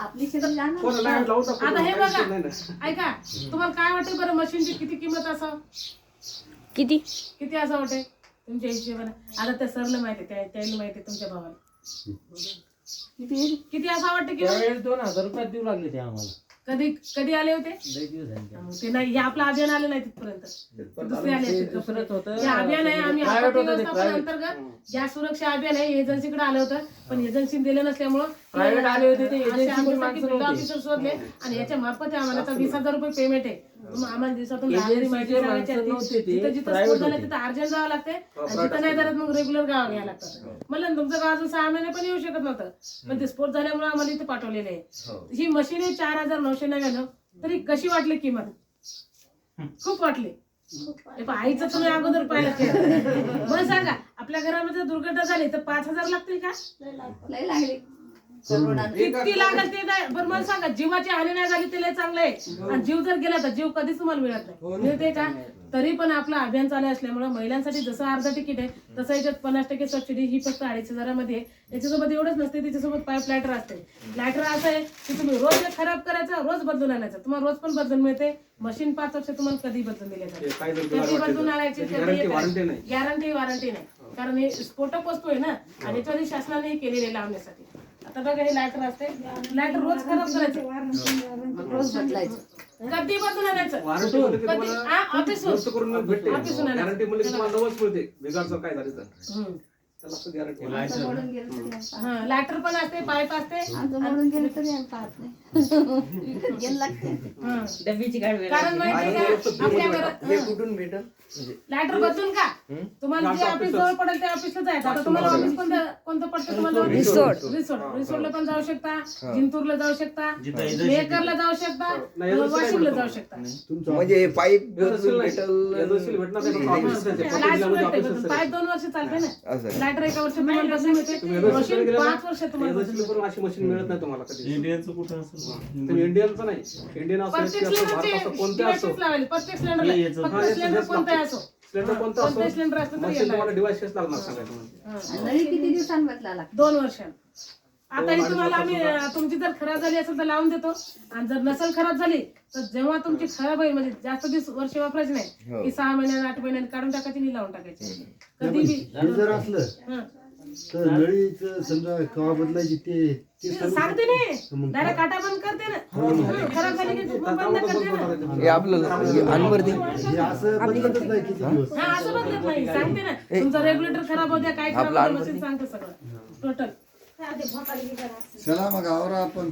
आपली शेती जाणार. आता हे बघा ऐका, तुम्हाला काय वाटतं बरं मशीनची किती किंमत असावं? किती किती असं वाटते तुमच्या हिशोबाने? आता त्या सरला माहिती, त्याला माहिती, तुमच्या भावाला किती असं वाटतं की 2000 रुपयात देऊ लागले ते आम्हाला. कधी कधी आले होते? लय दिवस झाले. मग ते नाही, हे आपलं अभियान आलं नाही तिथपर्यंत, दुसरे आले असतील. दुसरंच होतं. हे अभियान आहे, आम्ही Private आपत्ती होतं ते, व्यवस्थापन private. अंतर्गत गॅस सुरक्षा अभियान आहे, एजन्सीकडे आलं होतं, पण एजन्सी दिलं नसल्यामुळं Private आले होते ते, असे agency ची आमच्यासारखे माणसं field नव्हती. officer शोधले आणि याच्या मार्फत आम्हाला आता 20,000 रुपये पेमेंट आहे. मग आम्हाला दिवसातून Agency चे माहिती माणसं सांगायची नव्हते असते. ते, जिथं जिथं private स्फोट झाला होते. तिथं अर्जंट जावं लागते आणि जिथं नाही करत मग रेग्युलर गावा घ्यावं लागतं. म्हणलं तुमचं गाव अजून 6 महिने पण येऊ शकत नव्हतं, पण ते स्फोट झाल्यामुळे आम्हाला इथे पाठवलेले आहे. ही मशीन आहे 4,999. तरी कशी वाटली किंमत? खूप वाटली. आईचं तुम्ही अगोदर पाहिलं. मला सांगा, आपल्या घरामध्ये दुर्घटना झाली तर 5,000 लागतील का? लय लागली. किती लागत ते नाही. बरं मला सांगा, जीवाची हानी नाही झाली ते लय चांगलं आहे, आणि जीव जर गेला तर जीव कधीच तुम्हाला मिळत नाही, मिळते का? तरी पण आपलं अभियान चालू असल्यामुळे महिलांसाठी जसं अर्धा तिकीट आहे तसं याच्यात 50% सबसिडी ही फक्त 2,500 मध्ये आहे. याच्यासोबत एवढंच नसते, त्याच्यासोबत पाईप लायटर असते. लायटर असं आहे की तुम्ही रोज एक खराब करायचं, रोज बदलून आणायचं, तुम्हाला रोज पण बदलून मिळते. मशीन 5 वर्ष तुम्हाला कधी बदलून दिले जाते, कधी बदलून आणायची गॅरंटी वॉरंटी नाही, कारण हे स्फोटक वस्तू आहे ना, आणि याच्यावर शासनाने केलेले लावण्यासाठी. आता बघा, हे लायटर असते, लायटर रोज खराब करायचं, रोज बदलायचं. कधी बदलून आणायचं, कधी ऑफिसून गॅरंटी म्हणजे तुम्हाला नवच मिळते, बिघाडचं काय झालं तर त्याला असं गॅरंटी. आमचं मोडून गेलं तरी आम्ही पाहत नाही. लायटर पण असते, पाईप असते. आमचं मोडून गेलं तरी आम्ही पाहत नाही. विकत घ्यायला लागते. कारण माहिती का, आपल्या घरात कुठून भेटल? लायटर बदलून का तुम्हाला जे ऑफिस जवळ पडेल त्या ऑफिसला जायचं. आता तुम्हाला ऑफिस कोणतं पडतं? तुम्हाला रिसोर्टला पण जाऊ शकता, जिंतूरला जाऊ शकता, मेकरला जाऊ शकता, वाशिमला जाऊ शकता. म्हणजे पाईप पाईप 2 वर्ष चालते ना, लायटर 1 वर्ष तुम्हाला बसून मिळते, मशीन 5 वर्ष तुम्हाला बसून. अशी मशीन मिळत नाही तुम्हाला कधी. इंडियनचं कुठं असेल? इंडियनचं नाही, इंडियन प्रत्येक असं सिलेंडरचे कोणते असो, डिव्हाइसेस लावायचे, प्रत्येक सिलेंडरला फक्त सिलेंडर कोणताही असो, सिलेंडर कोणता असो, कोणताही सिलेंडर असलं तरी मशीन यायला तुम्हाला डिव्हाइसेस लागणार सांगायचं म्हणजे. आणि नळी किती दिवसांनी बदला लागते? 2 वर्षांनी. आता ही तुम्हाला आम्ही, तुमची जर खराब झाली असेल तर लावून देतो, आणि जर नसेल खराब झाली तर जेव्हा तुमची खराब होईल, म्हणजे जास्त दिवस वर्ष वापरायचे नाही, की 6 महिन्याने 8 महिन्याने काढून टाकायची आणि लावून टाकायची. कधी बी जर असलं तर नळीचं समजा कवा बदलायची ते सांगते नाही, डायरेक्ट काटा बंद करते ना, खराब झाली की बंद करते ना. हे आपलं अनवरती हे असं बदलतच नाही किती दिवस. हा, असं बदलत नाही, सांगते ना, तुमचा रेग्युलेटर खराब होत्या, काय खराब होतं, मशीन सांगते सगळं टोटल. चला मग आवरा आपण.